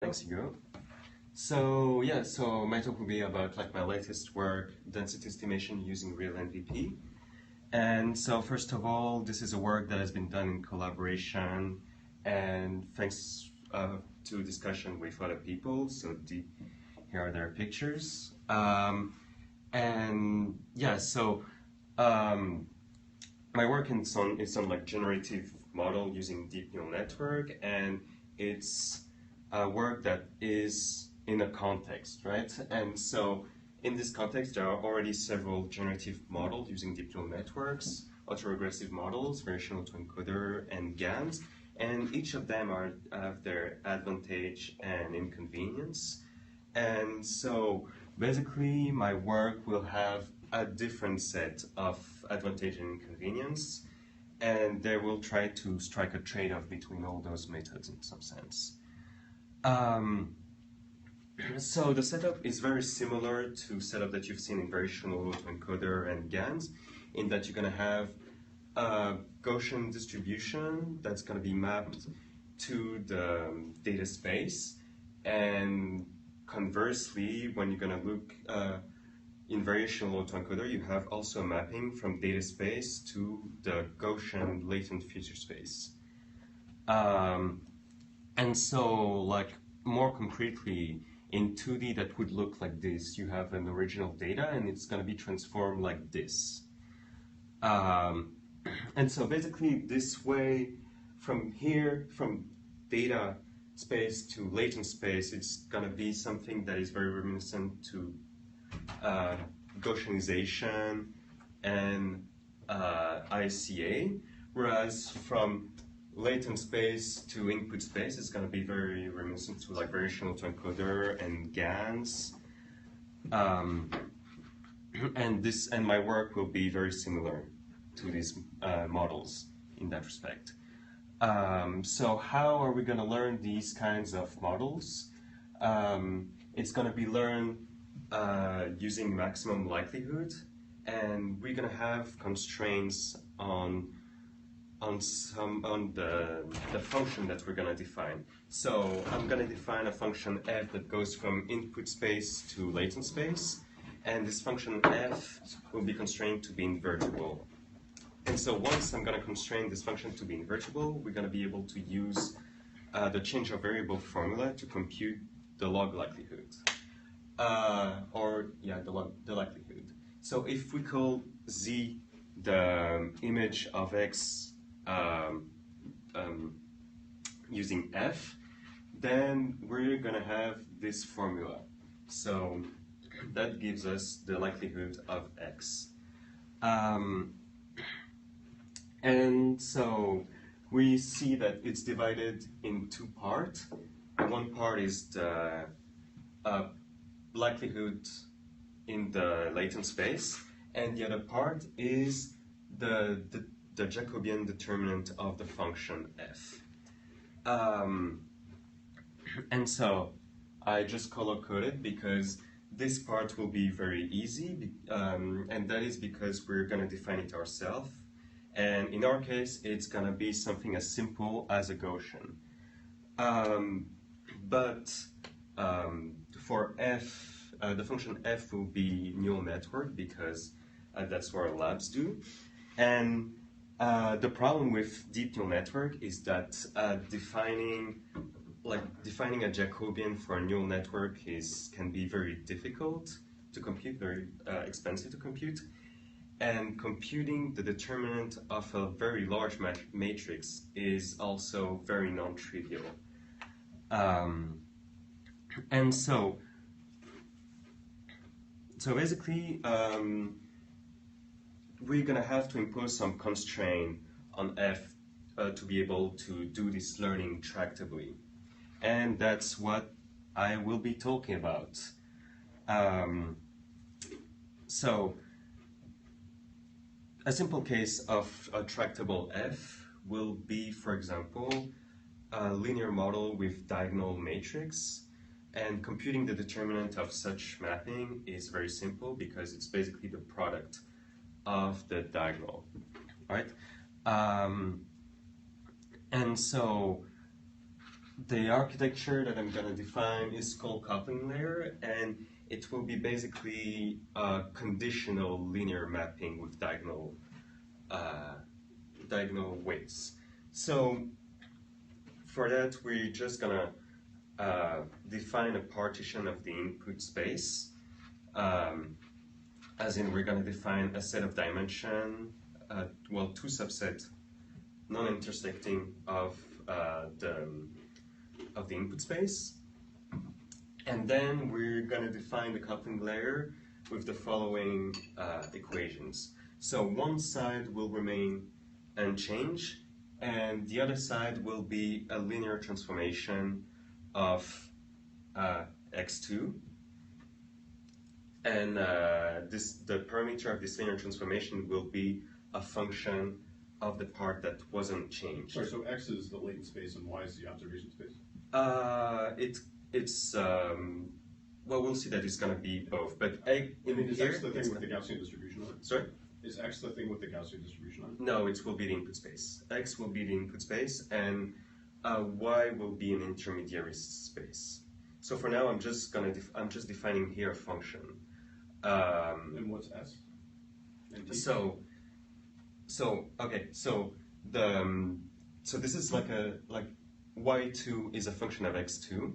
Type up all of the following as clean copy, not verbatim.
Thanks, Hugo. So my talk will be about my latest work, density estimation using Real NVP. And so first of all, this is a work that has been done in collaboration and thanks to discussion with other people. So here are their pictures. My work is on generative model using deep neural network, and it's a work that is in a context, right? And so in this context, there are already several generative models using deep neural networks, autoregressive models, variational autoencoder, and GANs, and each of them have their advantage and inconvenience. And so basically, my work will have a different set of advantage and inconvenience, and they will try to strike a trade-off between all those methods in some sense. So the setup is very similar to setup that you've seen in variational autoencoder and GANs, in that you're going to have a Gaussian distribution that's going to be mapped to the data space, and conversely, when you're going to look in variational autoencoder, you have also a mapping from data space to the Gaussian latent feature space. And so, more concretely, in 2D that would look like this. You have an original data and it's going to be transformed like this. And so basically this way, from data space to latent space, it's going to be something that is very reminiscent to Gaussianization and ICA, whereas from latent space to input space is going to be very reminiscent to variational autoencoder and GANs, and my work will be very similar to these models in that respect. So how are we going to learn these kinds of models? It's going to be learned using maximum likelihood, and we're going to have constraints on the function that we're going to define. So I'm going to define a function f that goes from input space to latent space, and this function f will be constrained to be invertible. And so once I'm going to constrain this function to be invertible, we're going to be able to use the change of variable formula to compute the log likelihood, the likelihood. So if we call z the image of x using f, then we're going to have this formula. So that gives us the likelihood of x. And so we see that it's divided in two parts. One part is the likelihood in the latent space, and the other part is the Jacobian determinant of the function f. And so I just color-coded because this part will be very easy, and that is because we're going to define it ourselves. And in our case, it's going to be something as simple as a Gaussian. For f, the function f will be neural network because that's what our labs do. And the problem with deep neural network is that defining a Jacobian for a neural network can be very difficult to compute, very expensive to compute. And computing the determinant of a very large matrix is also very non-trivial. And so basically, we're going to have to impose some constraint on f to be able to do this learning tractably. And that's what I will be talking about. So a simple case of a tractable f will be, for example, a linear model with diagonal matrix. And computing the determinant of such mapping is very simple because it's basically the product of the diagonal, right? And so the architecture that I'm gonna define is called coupling layer, and it will be basically a conditional linear mapping with diagonal weights. So for that, we're just gonna define a partition of the input space. As in, we're gonna define a set of dimension, well, two subsets non-intersecting of the input space. And then we're going to define the coupling layer with the following equations. So one side will remain unchanged, and the other side will be a linear transformation of x2. And the parameter of this linear transformation will be a function of the part that wasn't changed. Sorry, so x is the latent space and y is the observation space? It's well, we'll see that it's going to be both. But is x the thing with the Gaussian distribution on it? Sorry? Is x the thing with the Gaussian distribution on it? No, it will be the input space. X will be the input space, and y will be an intermediary space. So for now, I'm just defining here a function. And what's s? And t? So this is like y2 is a function of x2,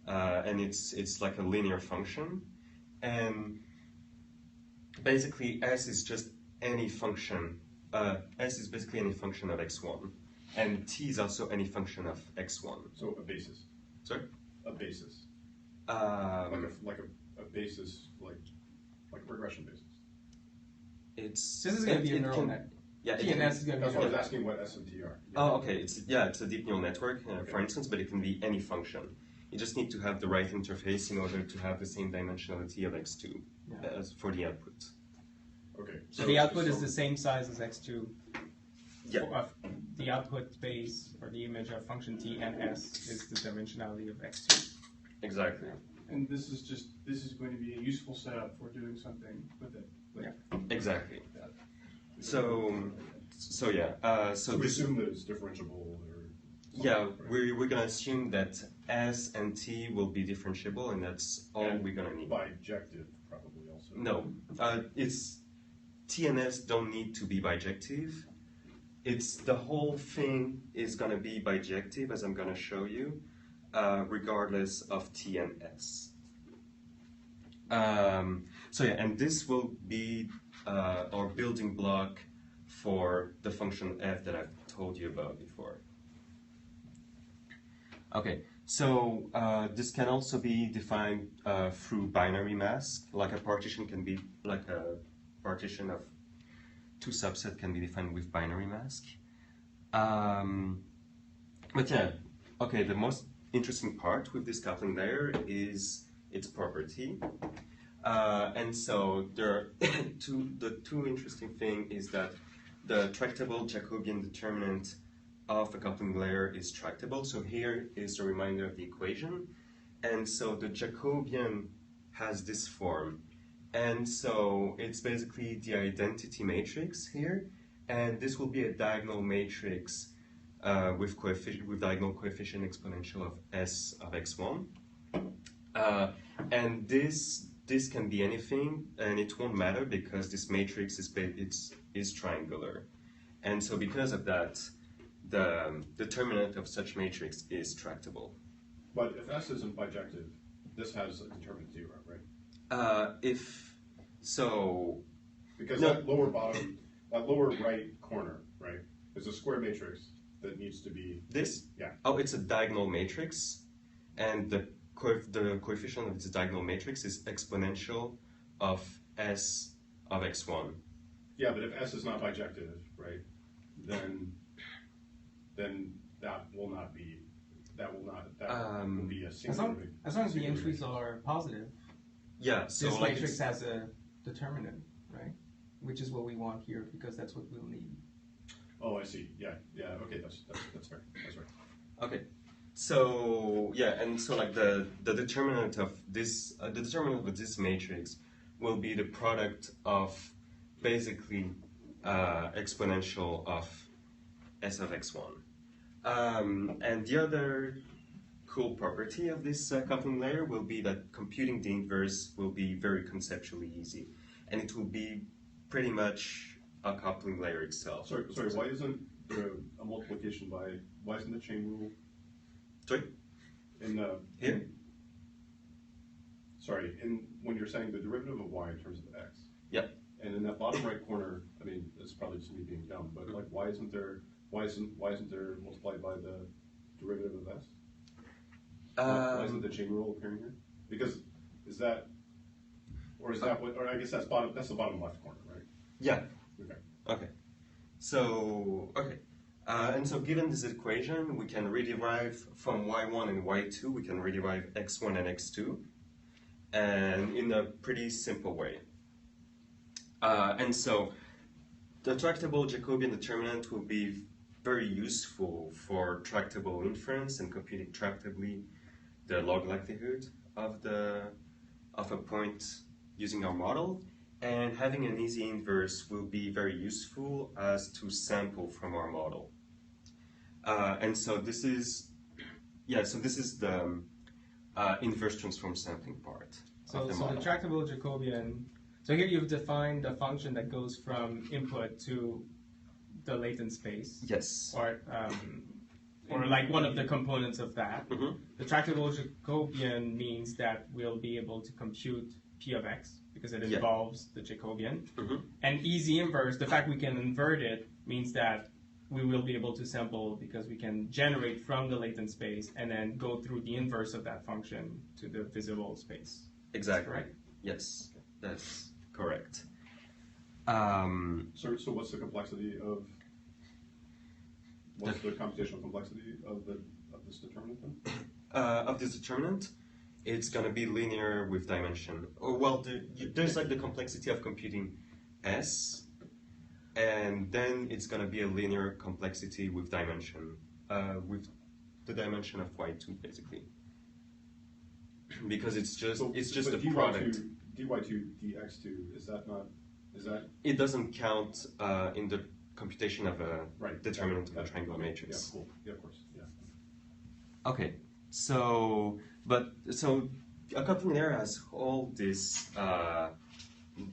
and it's like a linear function, and basically s is just any function. S is basically any function of x1, and t is also any function of x1. So a basis. Sorry? A basis. Like a basis, like a regression basis. This is going to be a neural net. Yeah, TNS is going to That's be why I a was asking what S and T are. Yeah. Oh, okay. It's a deep neural network, for instance, but it can be any function. You just need to have the right interface in order to have the same dimensionality of x2 as for the output. Okay. So the output is the same size as x2. Yeah. The output space or the image of function t and s is the dimensionality of x2. Exactly. And this is going to be a useful setup for doing something with it. Exactly. So yeah. So we this, assume that it's differentiable or. yeah, we're gonna assume that s and t will be differentiable, and that's all we're gonna need. Bijective, probably also. No, it's t and s don't need to be bijective. It's the whole thing is gonna be bijective, as I'm gonna show you, regardless of t and s. So yeah, and this will be our building block for the function f that I've told you about before. Okay, so this can also be defined through binary mask. Like a partition can be, like a partition of two subsets can be defined with binary mask. But yeah, okay, the most interesting part with this coupling layer is its property. And so there are the two interesting things is that the tractable Jacobian determinant of a coupling layer is tractable. So here is a reminder of the equation. And so the Jacobian has this form. And so it's basically the identity matrix here. And this will be a diagonal matrix with diagonal coefficient exponential of s of x1. And this can be anything, and it won't matter because this matrix is triangular. And so because of that, the determinant of such matrix is tractable. But if S isn't bijective, this has a determinant 0, right? Because no. that lower right corner, right, is a square matrix that needs to be... This? Yeah. Oh, it's a diagonal matrix, and the coefficient of its diagonal matrix is exponential of s of x1. Yeah, but if S is not bijective, right, then that will not be, that will be a singular... As long as the entries are positive, Yeah, so this like matrix has a determinant, right? Which is what we want here because that's what we'll need. Oh, I see. Yeah, okay, that's fair. That's right. Okay. So yeah, and so like the determinant of this matrix will be the product of basically exponential of s of x1, and the other cool property of this coupling layer will be that computing the inverse will be very conceptually easy, and it will be pretty much a coupling layer itself. Sorry, why isn't there a multiplication by, why isn't the chain rule Sorry? in when you're saying the derivative of y in terms of x? Yep. And in that bottom right corner, I mean, it's probably just me being dumb, but like, why isn't there multiplied by the derivative of s? Why isn't the chain rule appearing here? Because is that what, or I guess that's the bottom left corner, right? Yeah. Okay. Okay. So, okay. And so given this equation, we can rederive from y1 and y2, we can rederive x1 and x2, and in a pretty simple way. And so the tractable Jacobian determinant will be very useful for tractable inference and computing tractably the log likelihood of a point using our model. And having an easy inverse will be very useful as to sample from our model. And so this is the inverse transform sampling part So, of the so model. the tractable Jacobian, so here you've defined the function that goes from input to the latent space, Yes. or like one of the components of that. Mhm. The tractable Jacobian means that we'll be able to compute P of x because it Yeah. involves the Jacobian. Mhm. And easy inverse, the fact we can invert it means that we will be able to sample because we can generate from the latent space and then go through the inverse of that function to the visible space. Exactly. Correct? Yes, that's correct. So what's the complexity of, what's the computational complexity of this determinant then? Of this determinant, it's going to be linear with dimension. There's like the complexity of computing S, and then it's going to be a linear complexity with dimension, with the dimension of y2 basically, because it's just a dy2, product. dy2 dx2, is that? It doesn't count in the computation of a Right. determinant of a Okay. triangular matrix. Yeah, cool. Yeah, of course. Yeah. Okay, so a coupling layer has all these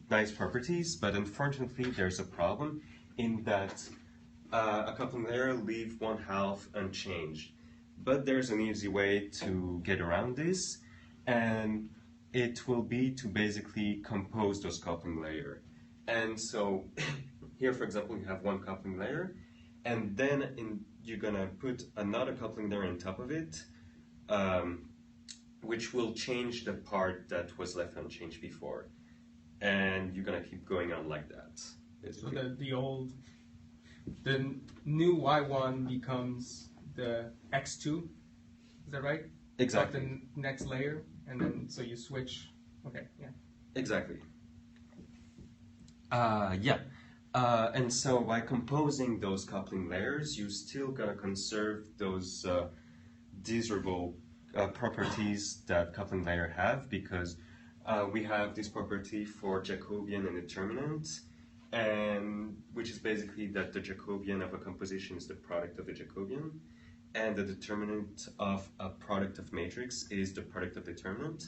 nice properties, but unfortunately there's a problem in that a coupling layer leave one half unchanged. But there's an easy way to get around this, and it will be to basically compose those coupling layer. And so here, for example, you have one coupling layer, and then you're gonna put another coupling layer on top of it, which will change the part that was left unchanged before. And you're gonna keep going on like that, So basically. the new y1 becomes the x2, is that right? Exactly. Like the next layer, and then so you switch. Okay, yeah. Exactly. And so by composing those coupling layers, you still gonna conserve those desirable properties that coupling layer have, because we have this property for Jacobian and determinant, and which is basically that the Jacobian of a composition is the product of the Jacobian, and the determinant of a product of matrix is the product of determinant.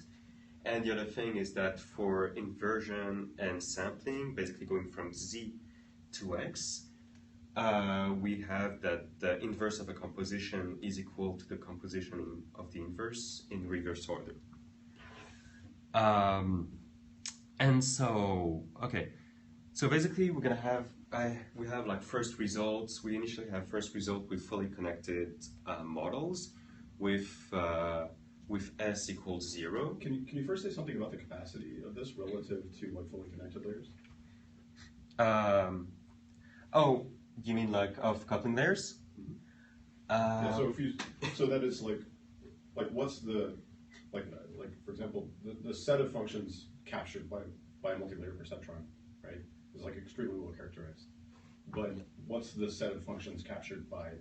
And the other thing is that for inversion and sampling, basically going from Z to X, we have that the inverse of a composition is equal to the composition of the inverse in reverse order. And so, okay, so basically we're gonna have, we have like first results. We initially have first result with fully connected models with S equals 0. Can you first say something about the capacity of this relative to like fully connected layers? Oh, you mean like of coupling layers? Yeah. So that is like what's the like for example the set of functions captured by a multi-layer perceptron, right, is like extremely well characterized. But what's the set of functions captured by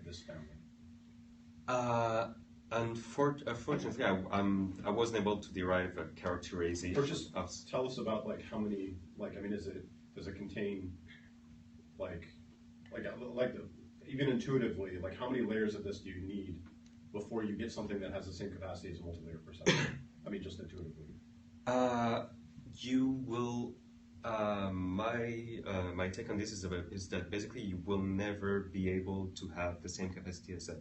this family? Unfortunately, I wasn't able to derive a characterization. Or just tell us about like how many, like, I mean, does it contain like even intuitively, like how many layers of this do you need before you get something that has the same capacity as a multi-layer perceptron? I mean, just intuitively. You will. My take on this is that basically you will never be able to have the same capacity as a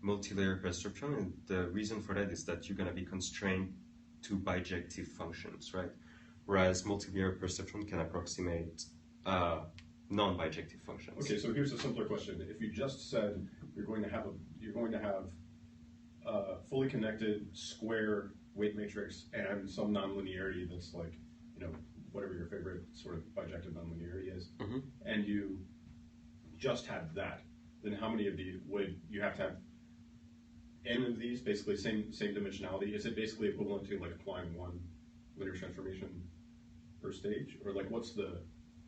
multi-layer perceptron, and the reason for that is that you're going to be constrained to bijective functions, right? Whereas multi-layer perceptron can approximate non-bijective functions. Okay, so here's a simpler question: if you just said you're going to have a fully connected square weight matrix and some nonlinearity that's like, whatever your favorite sort of bijective nonlinearity is, and you just had that, then how many of these would you have to have? N of these, basically same dimensionality. Is it basically equivalent to like applying one linear transformation per stage, or like what's the?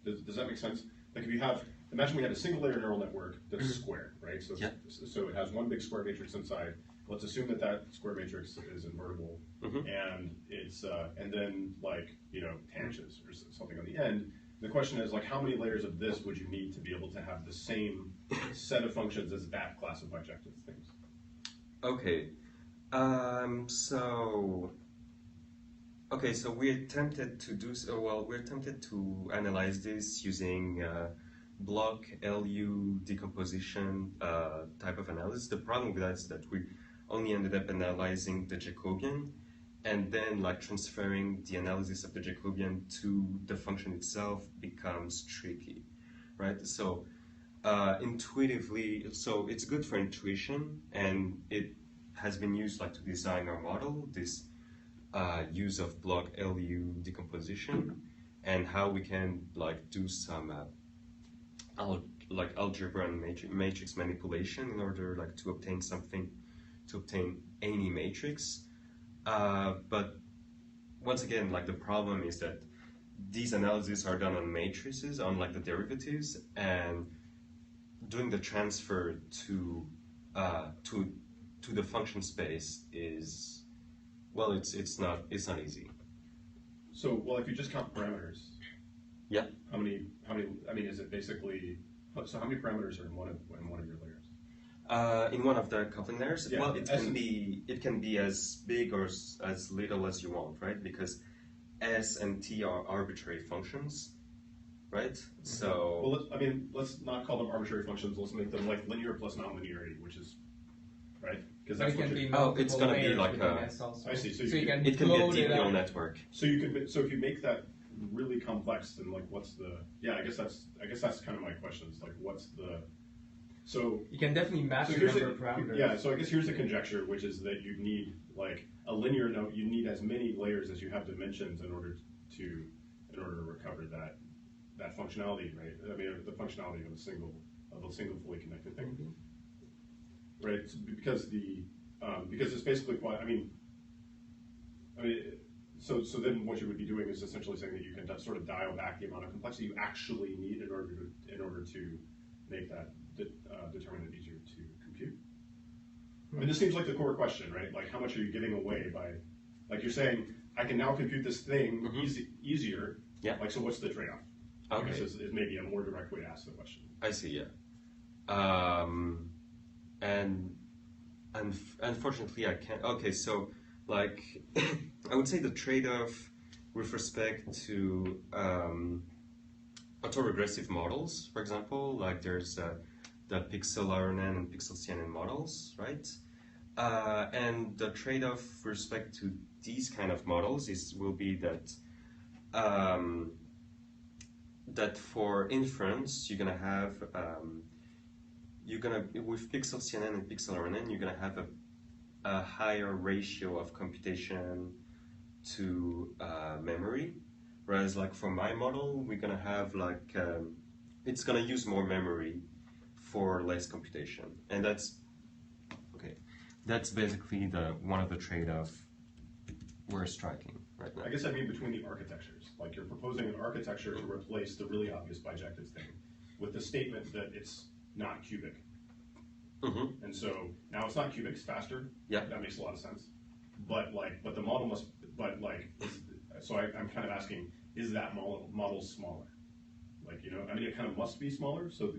Does that make sense? Like if you have, imagine we had a single layer neural network that's square, right? So so it has one big square matrix inside. Let's assume that square matrix is invertible, and it's and then like tangents or something on the end. The question is like how many layers of this would you need to be able to have the same set of functions as that class of bijective things? Okay, so we attempted to do so. Well, we attempted to analyze this using block LU decomposition type of analysis. The problem with that is that we only ended up analyzing the Jacobian, and then like transferring the analysis of the Jacobian to the function itself becomes tricky, right? So intuitively, so it's good for intuition, and it has been used like to design our model, this use of block LU decomposition, and how we can like do some algebra and matrix manipulation in order like to obtain something, to obtain any matrix. But once again, like the problem is that these analyses are done on matrices, on like the derivatives, and doing the transfer to the function space is, well, it's not easy. So, well, if you just count parameters, yeah. How many? I mean, is it basically? So, how many parameters are in one of your layers? In one of the coupling layers, yeah, well, it can be as big or as little as you want, right? Because S and T are arbitrary functions, right? So, well, let's not call them arbitrary functions. Let's make them like linear plus nonlinearity, which is right. Because that's what it's going to be like a. I see. So it can be a deep neural network. So you can. So if you make that really complex, then like what's the? Yeah, I guess that's kind of my question. It's like what's the? So you can definitely match the number of parameters. Yeah. So I guess here's the conjecture, which is that you need like a linear node. You need as many layers as you have dimensions in order to recover that functionality, right? I mean, the functionality of a single fully connected thing. Right, because it's basically quite. I mean, so then what you would be doing is essentially saying that you can sort of dial back the amount of complexity you actually need in order to make that determinant easier to compute. I mean, this seems like the core question, right? Like, how much are you giving away by, like, you're saying I can now compute this thing easier. Yeah. Like, so what's the trade-off? Okay. Is maybe a more direct way to ask the question. I see. Yeah. And unfortunately I can't. Okay, so like I would say the trade-off with respect to autoregressive models, for example, like there's the pixel RNN and pixel CNN models, right? And the trade-off with respect to these kind of models will be that that for inference you're gonna have with pixel CNN and pixel RNN, you're gonna have a higher ratio of computation to memory, whereas like for my model, we're gonna have like it's gonna use more memory for less computation, and that's okay. That's basically one of the trade-off we're striking right now. I guess I mean between the architectures, like you're proposing an architecture to replace the really obvious bijective thing with the statement that it's not cubic. And so now it's not cubic, it's faster. Yeah. That makes a lot of sense. But the model must, so I'm kind of asking, is that model smaller? Like, I mean, it kind of must be smaller. So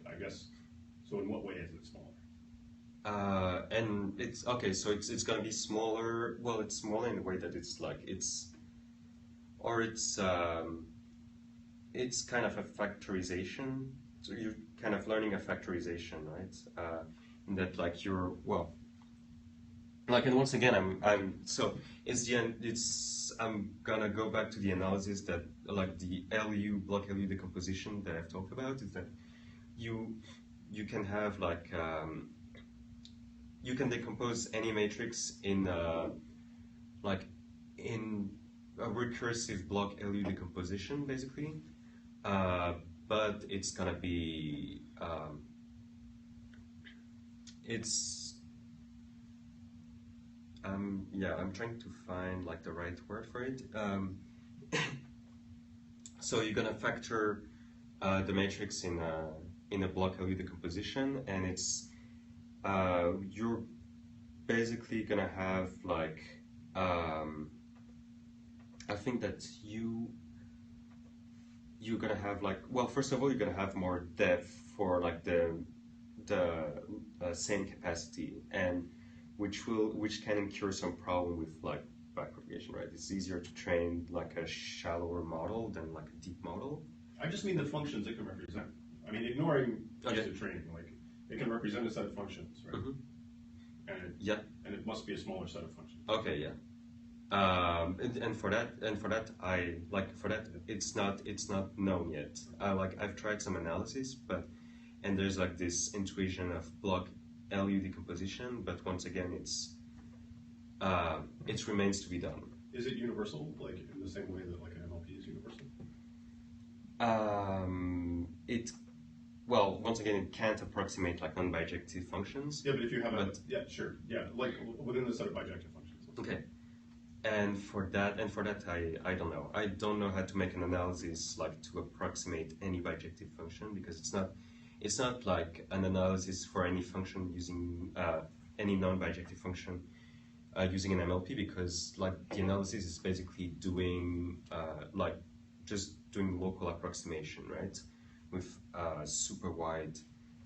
I guess, so in what way is it smaller? and it's okay. So it's gonna be smaller. Well, it's smaller in the way that it's like it's kind of a factorization. So you're kind of learning a factorization, right? That like you're well. Like, and once again, I'm gonna go back to the analysis that like the block LU decomposition that I've talked about is that you can have like you can decompose any matrix in like in a recursive block LU decomposition basically, but it's gonna be yeah, I'm trying to find like the right word for it. So you're gonna factor the matrix in a block LU decomposition, and it's you're basically gonna have like I think that you're gonna have like, well, first of all, you're gonna have more depth for like the same capacity, and which can incur some problem with like backpropagation, right? It's easier to train like a shallower model than like a deep model. I just mean the functions it can represent. I mean, ignoring just the training, like it can represent a set of functions, right? Mm-hmm. And it must be a smaller set of functions. Okay, yeah. And for that, it's not known yet. Like I've tried some analysis, and there's like this intuition of block LU decomposition, but once again, it remains to be done. Is it universal, like in the same way that like an MLP is universal? Well, once again, it can't approximate like non-bijective functions. Yeah, but if you have like within the set of bijective functions. Okay. And for that, I don't know. I don't know how to make an analysis like to approximate any bijective function, because it's not like an analysis for any function using any non-bijective function using an MLP, because like the analysis is basically doing like just doing local approximation, right, with a super wide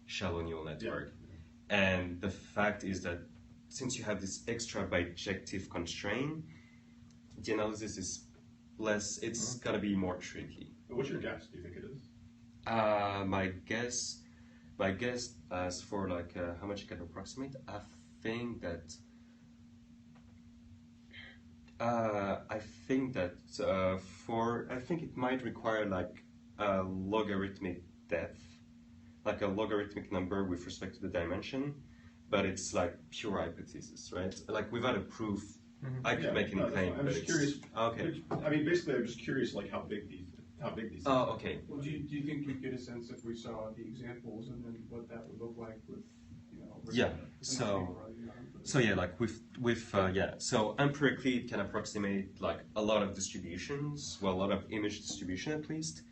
shallow neural network. Yeah. And the fact is that since you have this extra bijective constraint, the analysis is less, it's gonna be more tricky. What's your guess? Do you think it is? My guess as for like how much you can approximate, I think that it might require like a logarithmic depth, like a logarithmic number with respect to the dimension, but it's like pure hypothesis, right? Like without a proof, I could make any claim. I'm just curious. Okay. I mean, basically, I'm just curious, like how big these. Oh, okay. Well, do you think you'd get a sense if we saw the examples and then what that would look like with, Yeah. So yeah, like so empirically it can approximate like a lot of distributions, well, a lot of image distribution at least,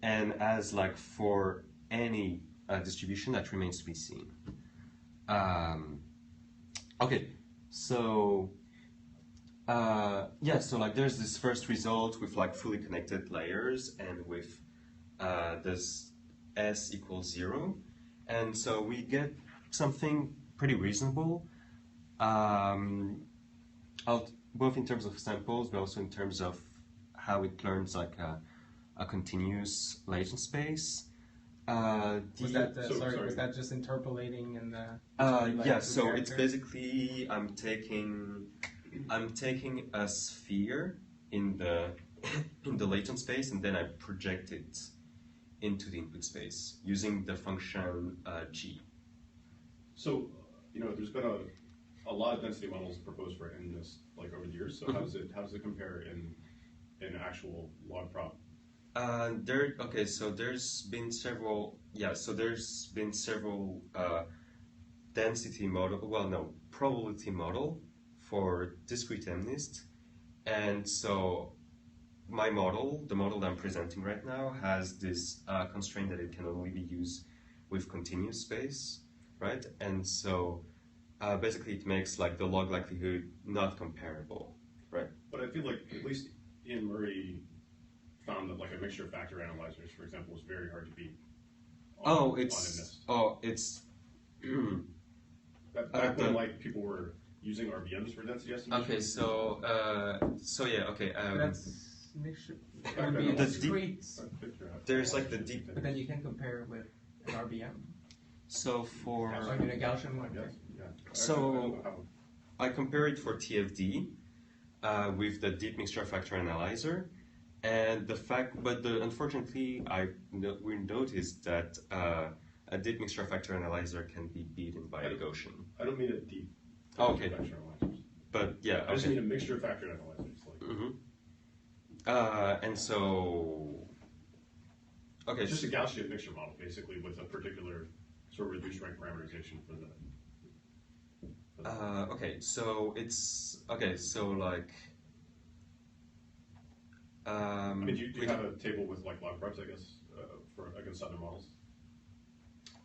and as like for any distribution, that remains to be seen. Okay, so so like there's this first result with like fully connected layers and with this S equals 0, and so we get something pretty reasonable, both in terms of samples, but also in terms of how it learns like a continuous latent space. Was that just interpolating in the? So it's basically I'm taking a sphere in the latent space, and then I project it into the input space using the function g. So, there's been a lot of density models proposed for MNIST like over the years. So how does it compare in actual log prop? So there's been several. So there's been several density model. Probability model for discrete MNIST, and so my model, the model that I'm presenting right now, has this constraint that it can only be used with continuous space, right? And so basically it makes like the log likelihood not comparable, right? But I feel like at least Ian Murray found that like a mixture factor analyzers, for example, was very hard to beat. Back when like people were using RVMs for density estimation. Okay, so yeah, okay. That's mixture. It Okay, would be the discrete, There's like the deep. but then you can compare with an RBM. So for So I mean a Gaussian one. Yes, yeah. So I compare it for TFD with the deep mixture factor analyzer, and unfortunately we noticed that a deep mixture factor analyzer can be beaten by a Gaussian. I don't mean a deep Okay. factor analyzers. But yeah, I just okay. mean a mixture factor analyzers. And so, okay. It's just a Gaussian mixture model, basically, with a particular sort of reduced rank parameterization for the. Okay, so it's okay. So like, I mean, do you have a table with like log prefs, I guess, for against other models?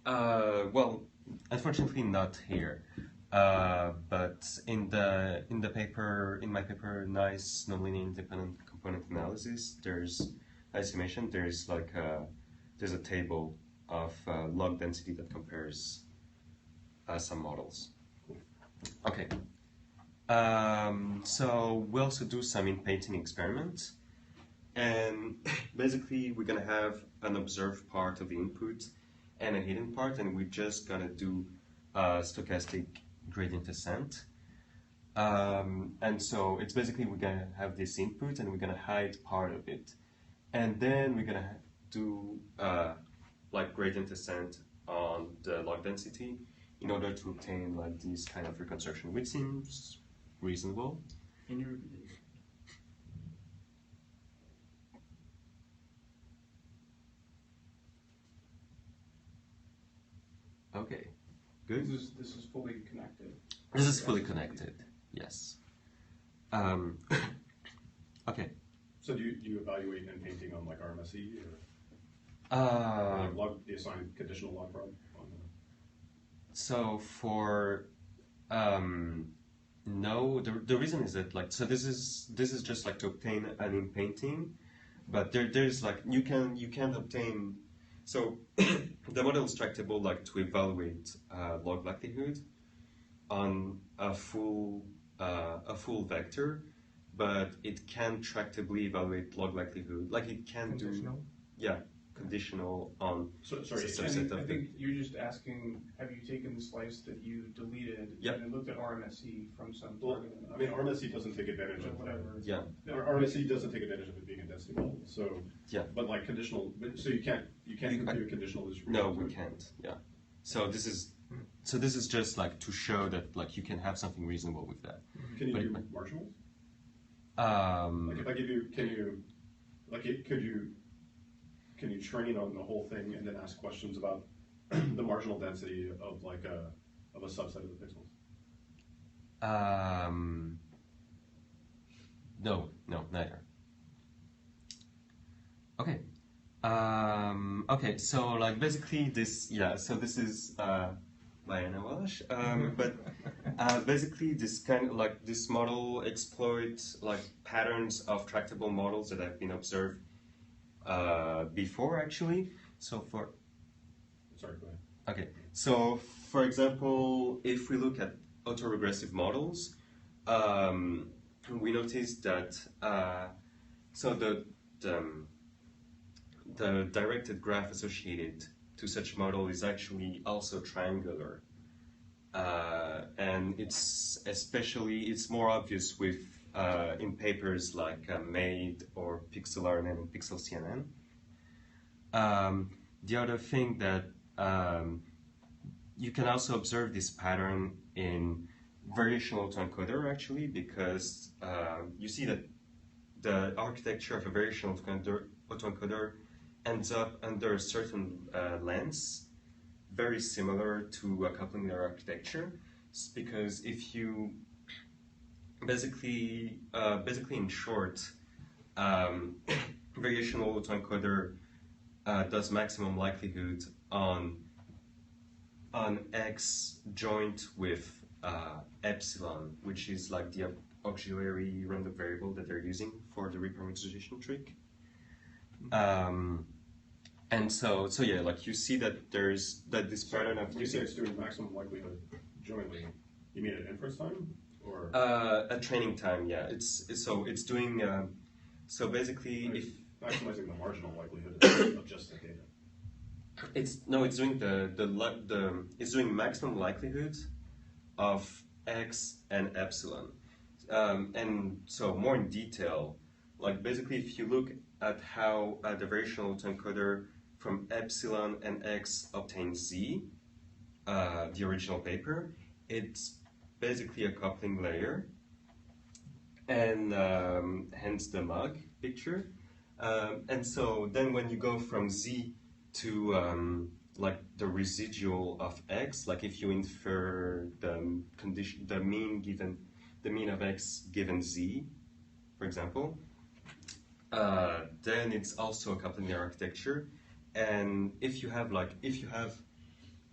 Well, unfortunately not here. But in my paper, nice nonlinear independent component analysis, there's, as you mentioned, there's a table of log density that compares some models. Okay. So we also do some in-painting experiments, and basically we're gonna have an observed part of the input and a hidden part, and we're just gonna do stochastic gradient descent. And so it's basically we're gonna have this input and we're gonna hide part of it, and then we're gonna do like gradient descent on the log density in order to obtain like this kind of reconstruction, which seems reasonable. Can you repeat it? Okay, good. This is fully connected. This is fully connected. Yes. Okay. So do you evaluate in painting on like RMSE or Uh, log? Do you assign conditional log prob on the? So for no, the reason is that like, so this is just like to obtain an in painting, but there's like you can obtain, so the model is tractable like to evaluate log likelihood on a full vector, but it can tractably evaluate log likelihood, like it can Conditional? do, yeah, conditional on So, sorry, a subset I of think you're just asking, have you taken the slice that you deleted Yep. and then looked at RMSE from some well, target? I mean, RMSE doesn't take advantage of whatever. yeah. RMSE doesn't take advantage of it being a density model. So Yeah. but like conditional, so you can't compute conditional distribution. No, we can't. Yeah. So this is just like to show that like you can have something reasonable with that. Can you But- do marginals? Um, Like if I give you, can you train on the whole thing and then ask questions about the marginal density of like of a subset of the pixels? no, neither. Okay. Okay, so like basically this, yeah, so this is Diana Walsh, but basically this kind of like this model exploits like patterns of tractable models that have been observed before actually. So for Sorry, go ahead. okay, so for example, if we look at autoregressive models, we noticed that so the directed graph associated to such model is actually also triangular, and it's more obvious with in papers like MADE or Pixel RNN and Pixel CNN. The other thing that you can also observe this pattern in variational autoencoder actually, because you see that the architecture of a variational autoencoder ends up under a certain lens, very similar to a coupling layer architecture, because if you basically in short, variational autoencoder does maximum likelihood on X joint with epsilon, which is like the auxiliary random variable that they're using for the reparameterization trick. And so yeah, like you see that this pattern of You say it's doing maximum likelihood. jointly, you mean at inference time, or at training time? Yeah, it's doing. So basically, if maximizing the marginal likelihood of just the data. It's doing it's doing maximum likelihood of x and epsilon, and so more in detail, like basically if you look at how the variational autoencoder from epsilon and x obtains z, the original paper, it's basically a coupling layer, and hence the mug picture, and so then when you go from z to like the residual of x, like if you infer the condition, the mean of x given z, for example, then it's also a coupling layer architecture. And if you have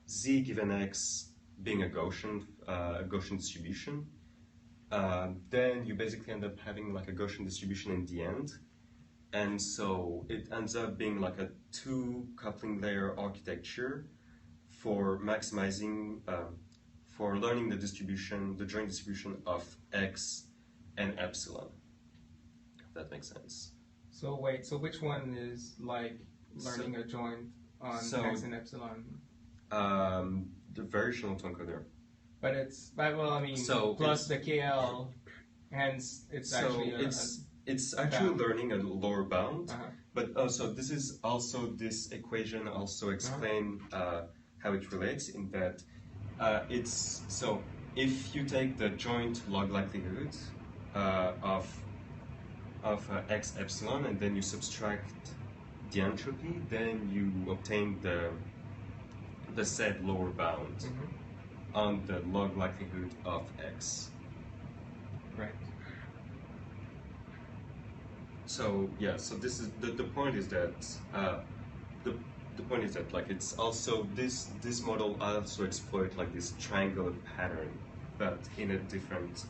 z given x being a Gaussian distribution, then you basically end up having like a Gaussian distribution in the end. And so it ends up being like a two coupling layer architecture for maximizing, for learning the distribution, the joint distribution of x and epsilon, if that makes sense. So wait, so which one is like learning a joint on x and epsilon? The variational autoencoder. But it's, well, I mean, so plus the KL, hence it's actually it's actually learning a lower bound, but also this equation also explain how it relates in that it's, so if you take the joint log likelihood of x epsilon and then you subtract the entropy, then you obtain the said lower bound on the log likelihood of x. Right. So yeah, so this is the point is that the point is that like it's also this model also exploit like this triangular pattern, but in a different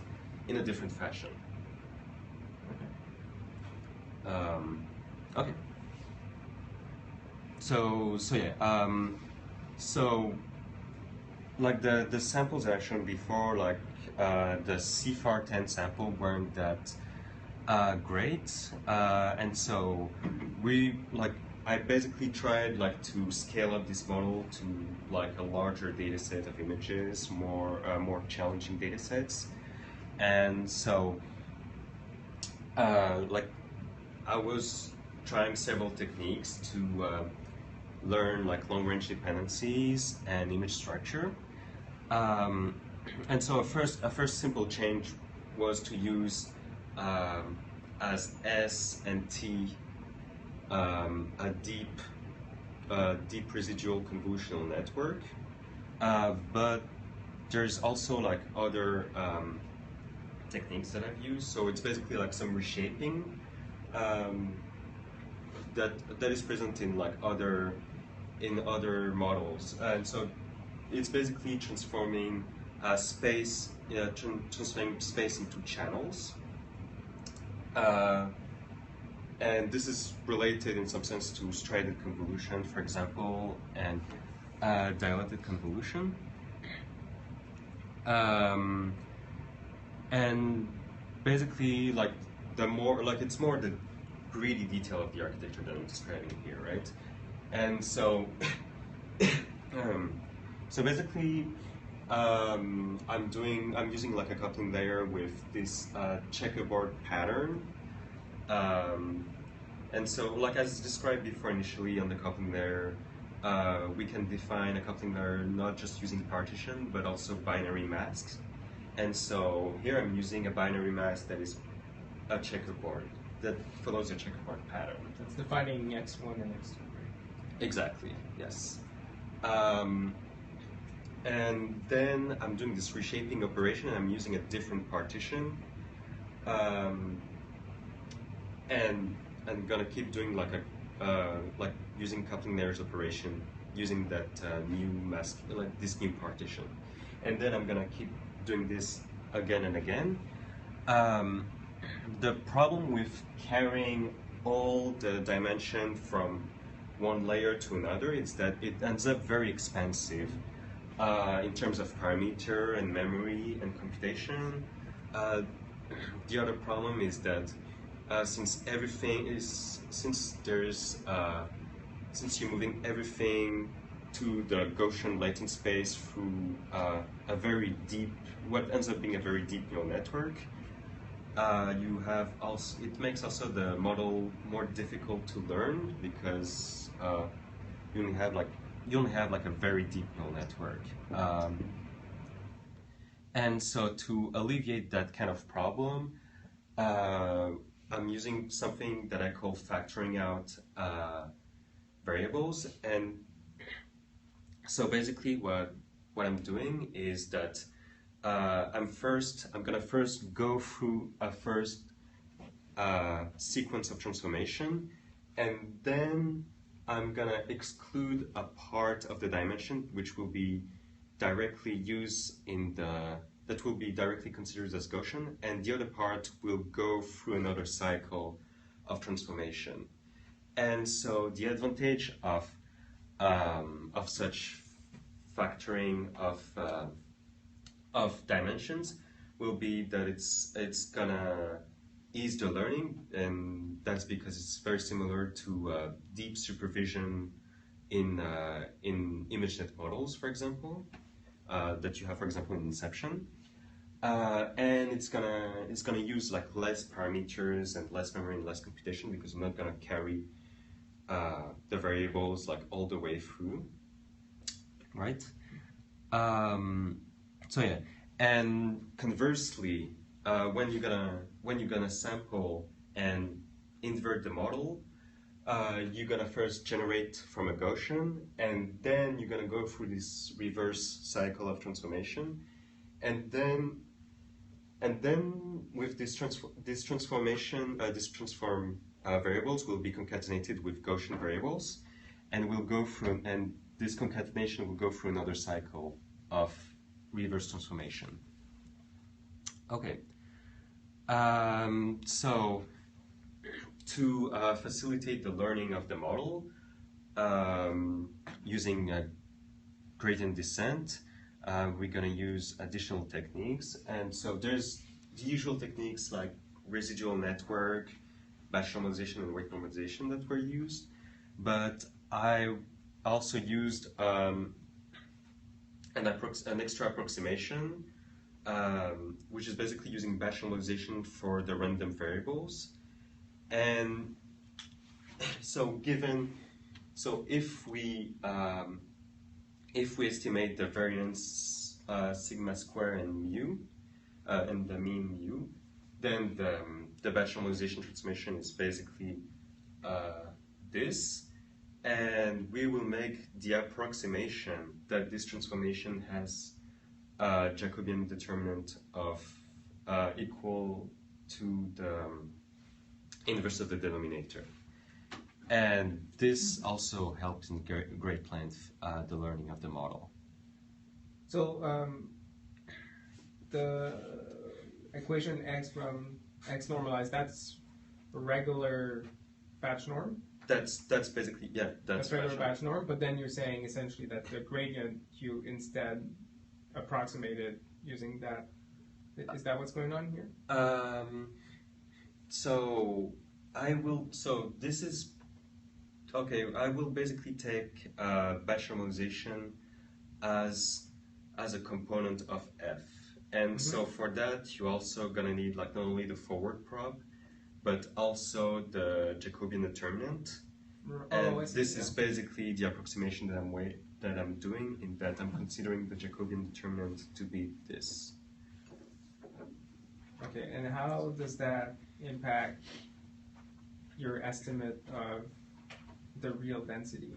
fashion. Okay. So yeah. So like the samples that I shown before, like the CFAR 10 sample weren't that great, and so I basically tried like to scale up this model to like a larger data set of images, more challenging data sets, and so like I was trying several techniques to learn like long-range dependencies and image structure, and so a first simple change was to use as S and T a deep residual convolutional network, but there's also like other techniques that I've used. So it's basically like some reshaping that is present in like other models, and so it's basically transforming space into channels, and this is related in some sense to striated convolution, for example, and dilated convolution. And basically, like it's more the greedy detail of the architecture that I'm describing here, right? And so, so basically, I'm using like a coupling layer with this checkerboard pattern, and so like as described before initially on the coupling layer, we can define a coupling layer not just using partition but also binary masks. And so here I'm using a binary mask that is a checkerboard that follows a checkerboard pattern. That's defining x1 and x2. Exactly, yes. And then I'm doing this reshaping operation, and I'm using a different partition. And I'm gonna keep doing like using coupling layers operation using that new mask, like this new partition. And then I'm gonna keep doing this again and again. The problem with carrying all the dimension from one layer to another is that it ends up very expensive in terms of parameter and memory and computation. The other problem is that since you're moving everything to the Gaussian latent space through a very deep, what ends up being a very deep neural network, it makes also the model more difficult to learn because you only have like a very deep neural network. And so to alleviate that kind of problem, I'm using something that I call factoring out variables. And so basically what I'm doing is that I'm gonna first go through a sequence of transformation, and then I'm gonna exclude a part of the dimension which will be directly used that will be directly considered as Gaussian, and the other part will go through another cycle of transformation. And so the advantage of such factoring of dimensions will be that it's gonna ease the learning, and that's because it's very similar to deep supervision in ImageNet models, for example, that you have, for example, in Inception. And it's gonna use like less parameters and less memory and less computation because I'm not gonna carry the variables like all the way through, right? So yeah, and conversely, when you're gonna sample and invert the model, you're gonna first generate from a Gaussian, and then you're gonna go through this reverse cycle of transformation, and then with this transform variables will be concatenated with Gaussian variables, and this concatenation will go through another cycle of reverse transformation. Okay. So to facilitate the learning of the model using gradient descent, we're going to use additional techniques. And so there's the usual techniques like residual network, batch normalization, and weight normalization that were used. But I also used an extra approximation, which is basically using batch normalization for the random variables. And so if we estimate the variance sigma square and mu, and the mean mu, then the batch normalization transformation is basically this, and we will make the approximation that this transformation has a Jacobian determinant of equal to the inverse of the denominator. And this also helps in great length the learning of the model. So the equation x from x normalized, that's a regular batch norm? That's basically, yeah, that's regular batch norm, but then you're saying essentially that the gradient you instead approximated using that. Is that what's going on here? I will basically take batch normalization as a component of f. And so for that, you're also gonna need like not only the forward prob, but also the Jacobian determinant. And this is basically the approximation that I'm doing, in that I'm considering the Jacobian determinant to be this. Okay, and how does that impact your estimate of the real density?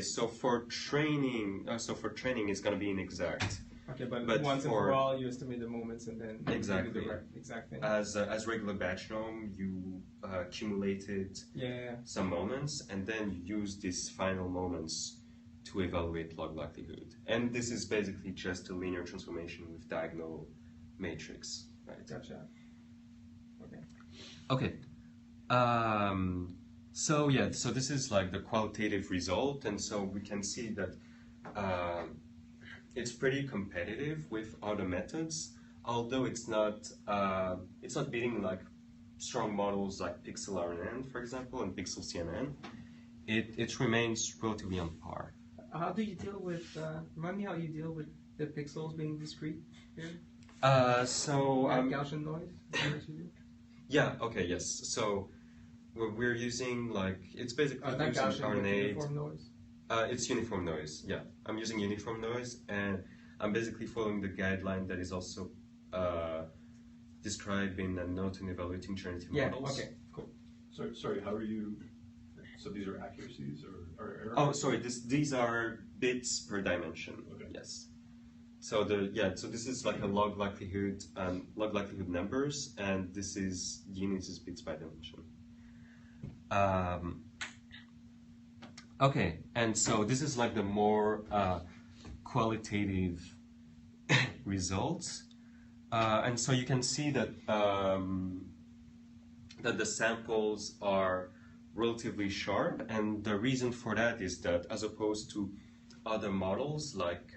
So for training, it's going to be inexact. Okay, but once and for all, you estimate the moments and then exactly do the exact thing. As regular batch norm, you accumulated some moments, and then you use these final moments to evaluate log likelihood. And this is basically just a linear transformation with diagonal matrix, right? Gotcha. Okay. Okay. So this is like the qualitative result, and so we can see that it's pretty competitive with other methods, although it's not beating like strong models like Pixel RNN, for example, and Pixel CNN. It remains relatively on par. How do you deal with, remind me how you deal with the pixels being discrete here? Gaussian noise? Is that what you do? Yeah, okay, yes. So we're using like, it's basically not using Gaussian, but RNA. uniform noise? It's uniform noise, yeah. I'm using uniform noise, and I'm basically following the guideline that is also described in the note in evaluating generative models. Okay, cool. So, sorry, how are you, so these are accuracies or errors? Oh, sorry, these are bits per dimension, Okay. yes. So so this is like a log likelihood numbers, and this is the units is bits by dimension. Okay, and so this is like the more qualitative results, and so you can see that that the samples are relatively sharp, and the reason for that is that as opposed to other models like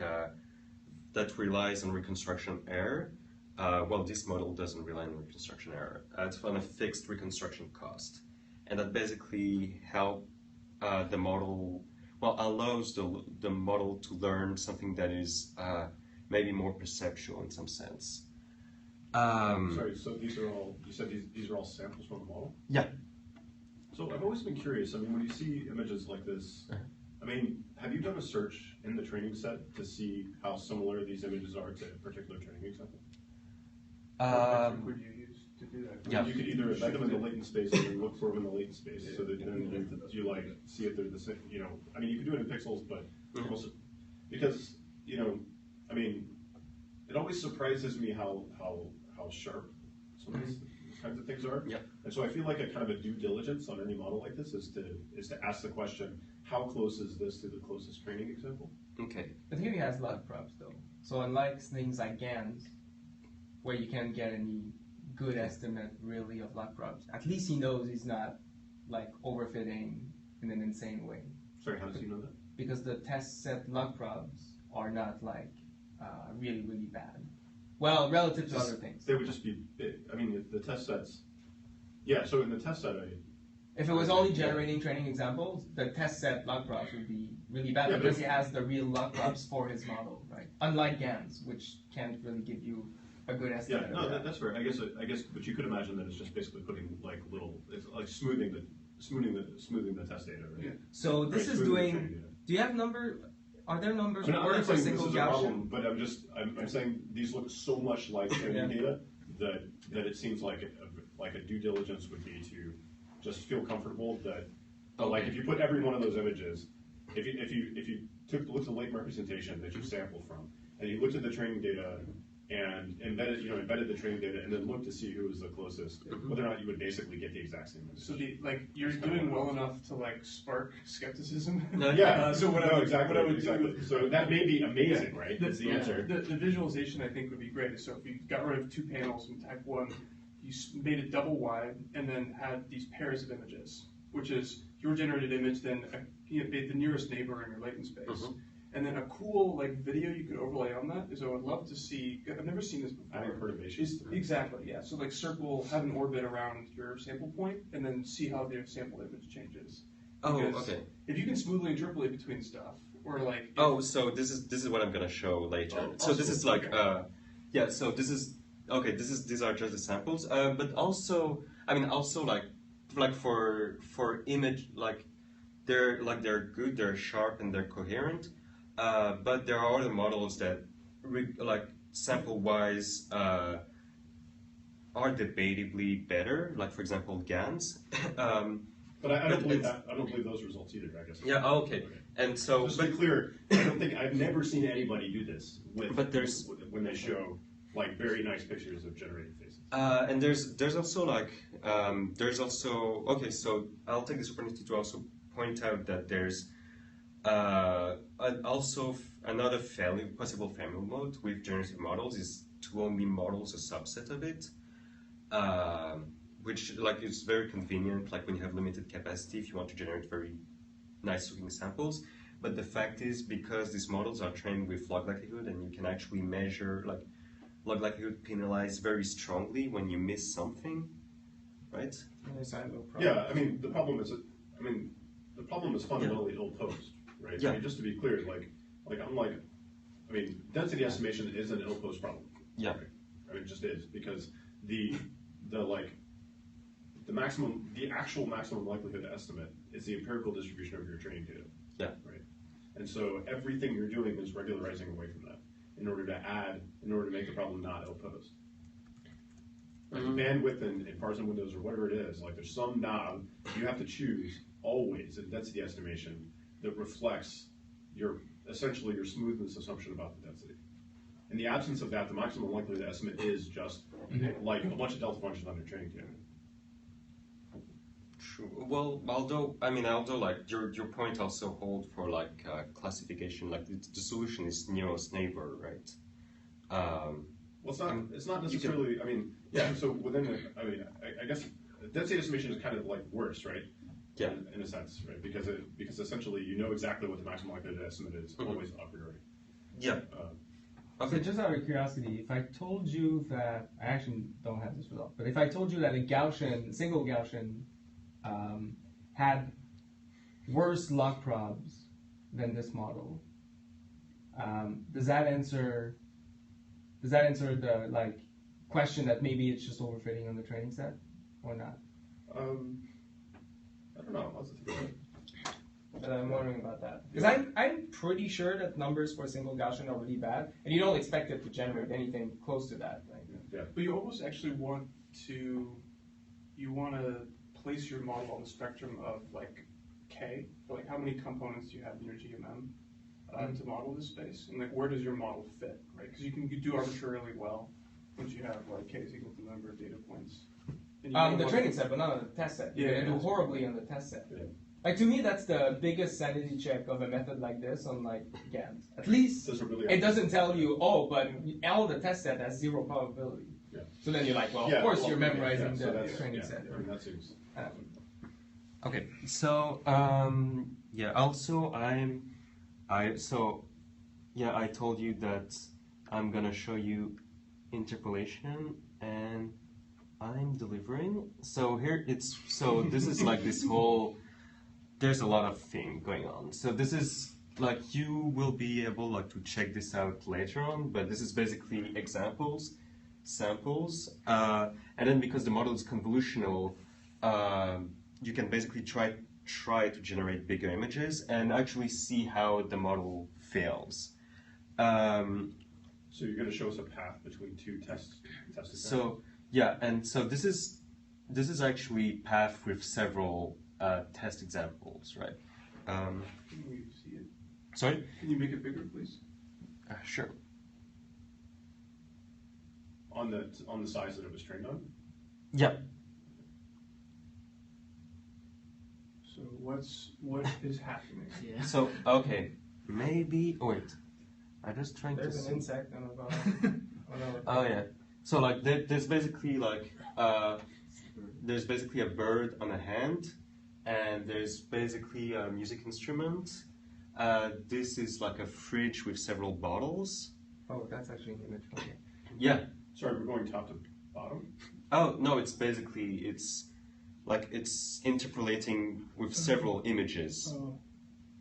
that relies on reconstruction error, well, this model doesn't rely on reconstruction error. It's on a fixed reconstruction cost, and that basically the model, well, allows the model to learn something that is maybe more perceptual in some sense. Sorry, so these are all, you said these are all samples from the model? Yeah. So I've always been curious, I mean, when you see images like this, I mean, have you done a search in the training set to see how similar these images are to a particular training example? What would you use to do that? Yeah. You could either embed them in the latent space or then look for them in the latent space, so that then you like see if they're the same, you know, I mean, you could do it in pixels, but also, because, you know, I mean, it always surprises me how sharp some of these kinds of things are. Yeah. And so I feel like a kind of a due diligence on any model like this is to ask the question, how close is this to the closest training example? Okay. But here he has log probes though. So unlike things like GANs, where you can't get any good estimate really of log probes, at least he knows he's not like overfitting in an insane way. Sorry, how does he know that? Because the test set log probes are not like really, really bad. Well, relative to other things. They would just be big. I mean, the test sets, yeah, so in the test set, if it was only generating training examples, the test set log probes would be really bad because he has the real log probes for his model, right? Unlike GANs, which can't really give you a good estimate. Yeah, no, that's fair. I guess, but you could imagine that it's just basically putting like little, it's like smoothing the test data, right? Yeah. So this is doing. Do you have Are there numbers I'm not for saying single this is a problem, Gaussian? but I'm saying these look so much like training data that it seems like a due diligence would be to just feel comfortable that, like if you put every one of those images, if you looked at the latent representation that you sampled from, and you looked at the training data and embedded the training data, and then looked to see who was the closest, whether or not you would basically get the exact same image. So you're doing well enough to like spark skepticism. Yeah. So what I would do. So that may be amazing, right? That's the answer. The visualization I think would be great. So if you got rid of 2 panels in type 1, you made it double wide, and then had these pairs of images, which is your generated image, then the nearest neighbor in your latent space. And then a cool video you could overlay on that is I would love to see. I've never seen this before. Adding perturbations. Exactly, yeah. So have an orbit around your sample point, and then see how their sample image changes. Because okay. If you can smoothly interpolate between stuff, or so this is what I'm gonna show later. So this is like So these are just the samples. But also, I mean, also like for image, they're good, they're sharp, and they're coherent. But there are other models that, sample-wise, are debatably better. Like for example, GANs. But I don't believe that. I don't believe those results either, I guess. Yeah. Okay. And so, just to be clear, I've never seen anybody do this when they show very nice pictures of generated faces. And there's also okay. So I'll take this opportunity to also point out that there's also another possible family mode with generative models is to only models a subset of it, which is very convenient. Like when you have limited capacity, if you want to generate very nice looking samples. But the fact is, because these models are trained with log likelihood, and you can actually measure, like, log likelihood penalize very strongly when you miss something, right? Yeah, I mean, the problem is, the problem is fundamentally ill-posed, right? Yeah. I mean, just to be clear, density estimation is an ill-posed problem. Yeah. Right? I mean, it just is, because the actual maximum likelihood estimate is the empirical distribution of your training data. Yeah. Right. And so everything you're doing is regularizing away from that in order to make the problem not ill-posed. Like bandwidth and Parson windows or whatever it is, like there's some knob you have to choose always in density estimation that reflects essentially your smoothness assumption about the density. In the absence of that, the maximum likelihood estimate is just like a bunch of delta functions on your training data. True. Well, although like your point also hold for like classification, like the solution is nearest neighbor, right? Well, it's not necessarily. I mean, yeah. So within I guess density estimation is kind of like worse, right? Yeah. In a sense, right? Because essentially you know exactly what the maximum likelihood estimate is always a priori. Yeah. So just out of curiosity, if I told you that, I actually don't have this result, but if I told you that a single Gaussian had worse log probs than this model, does that answer the like question that maybe it's just overfitting on the training set or not? I don't know. How's it think about it? But I'm wondering about that because I'm pretty sure that numbers for a single Gaussian are really bad, and you don't expect it to generate anything close to that. Right? Yeah. But you almost actually want to place your model on the spectrum of like K, for like how many components do you have in your GMM to model this space, and like where does your model fit, right? Because you can do arbitrarily well once you have like K is equal to the number of data points. The training set, but not on the test set. You're gonna do horribly on the test set. Yeah. Like to me, that's the biggest sanity check of a method like this on like GANs. At least it doesn't tell you, oh, but all the test set has 0 probability. Yeah. So then you're like, well, of course you're memorizing the training set. I mean, that seems. Okay. So also I told you that I'm gonna show you interpolation, and I'm delivering. So this is like this whole. There's a lot of thing going on. So this is like you will be able like to check this out later on, but this is basically examples, samples, and then because the model is convolutional, you can basically try to generate bigger images and actually see how the model fails. So you're going to show us a path between two test examples? So yeah, and so this is actually path with several test examples, right? Can we see it? Sorry? Can you make it bigger, please? Sure. On the size that it was trained on? Yeah. So what is happening? Yeah. So okay, maybe wait. I'm just trying to There's see. an insect on the bottom. Oh yeah. So like there's basically like there's basically a bird on a hand, and there's basically a music instrument. This is like a fridge with several bottles. Oh, that's actually an image. Okay. Yeah. Sorry, we're going top to bottom? Oh no, it's interpolating with several images. Oh.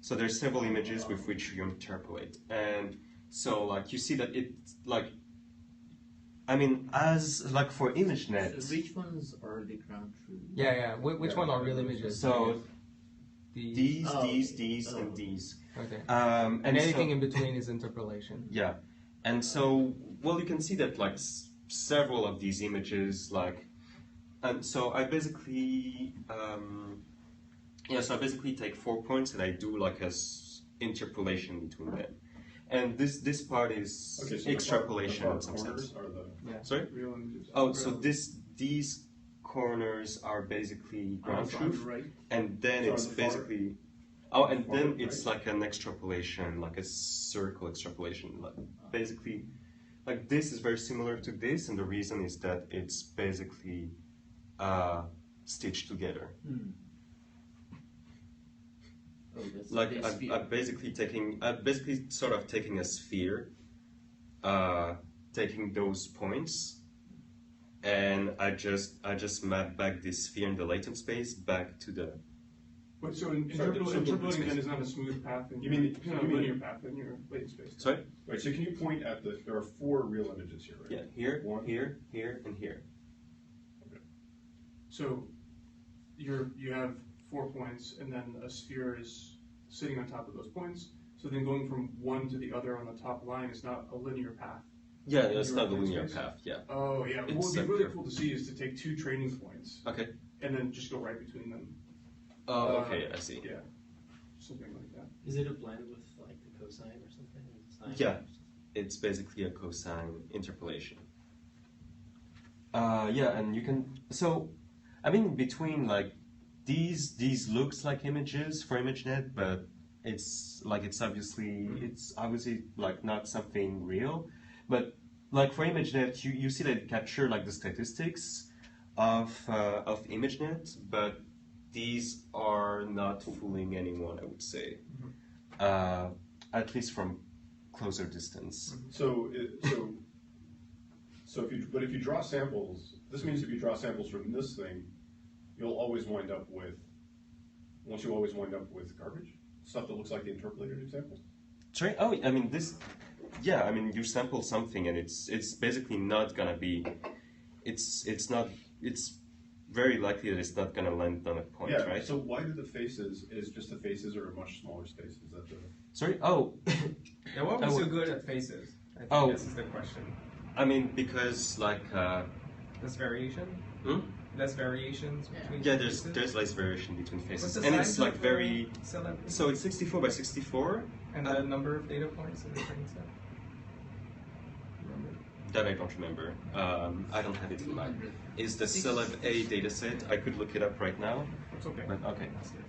So there's several images with which you interpolate, and so like you see that it like. I mean, as like for ImageNet. So which ones are the ground truth? Yeah. Which one are real images? So these, Oh, these, okay. and these. Okay. And anything so, in between is interpolation. Yeah, and so you can see that like several of these images like, and so I basically take 4 points and I do like a interpolation between them. And this part is Okay, so extrapolation the in some sense. Are the Sorry? Real images. Oh, so these corners are basically ground truth, Right. and then So it's on the far- basically it's like an extrapolation, like a circle extrapolation. Like basically, like this is very similar to this, and the reason is that it's basically stitched together. from this. Like this sphere. I'm basically sort of taking a sphere, taking those points, and I just map back this sphere in the latent space back to the. Wait, so interpolating then is not a smooth path, and You mean a linear path in your latent space. Sorry? Right, so can you point at there are 4 real images here, right? Yeah, here, One. here, and here. So you have 4 points, and then a sphere is sitting on top of those points. So then going from one to the other on the top line is not a linear path. Yeah, that's Your not a latent linear space? path, yeah. Oh yeah, what It's would be really a- cool to see is to take 2 training points Okay. and then just go right between them. Oh, okay, I see. Yeah, something like that. Is it a blend with like the cosine or something? Or the sine Yeah. or something? It's basically a cosine interpolation. Yeah, and you can. So, I mean, between like these looks like images for ImageNet, but it's obviously like not something real. But like for ImageNet, you see that it capture like the statistics of ImageNet, but these are not fooling anyone, I would say. At least from closer distance. So if you draw samples, this means if you draw samples from this thing, you'll always wind up with garbage? Stuff that looks like the interpolated example? Sorry? Oh, I mean this. Yeah, I mean you sample something and it's basically not gonna be. It's very likely that it's not gonna land on a point, Yeah, right? so why do the faces, is just the faces are a much smaller space? Is that the... Sorry? Oh. Yeah, what was Oh, so good at faces? I think Oh. this is the question. I mean because like. Less variation? Hmm? Less variations between Yeah, faces? there's less variation between What's faces, the and size it's like of, very. cell So it's 64 by 64. and the number of data points in the training set? Remember? That I don't remember. I don't have it in mind. Is the Celeb A dataset? I could look it up right now. It's okay. But okay. That's good.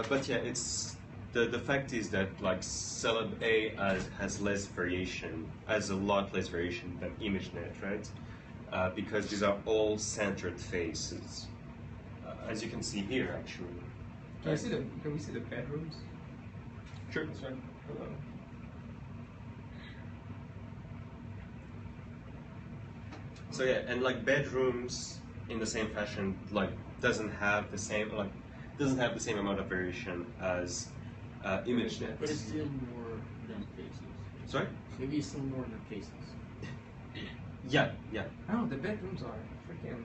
But yeah, it's the fact is that like Celeb A has less variation, has a lot less variation than ImageNet, right? Because these are all centered faces, as you can see here, actually. Can we see the bedrooms? Sure. That's right. Hello. So yeah, and like bedrooms in the same fashion, like doesn't have the same amount of variation as ImageNet. But it's still more than faces. Sorry? Maybe it's still more than faces. Yeah, yeah. Oh, the bedrooms are freaking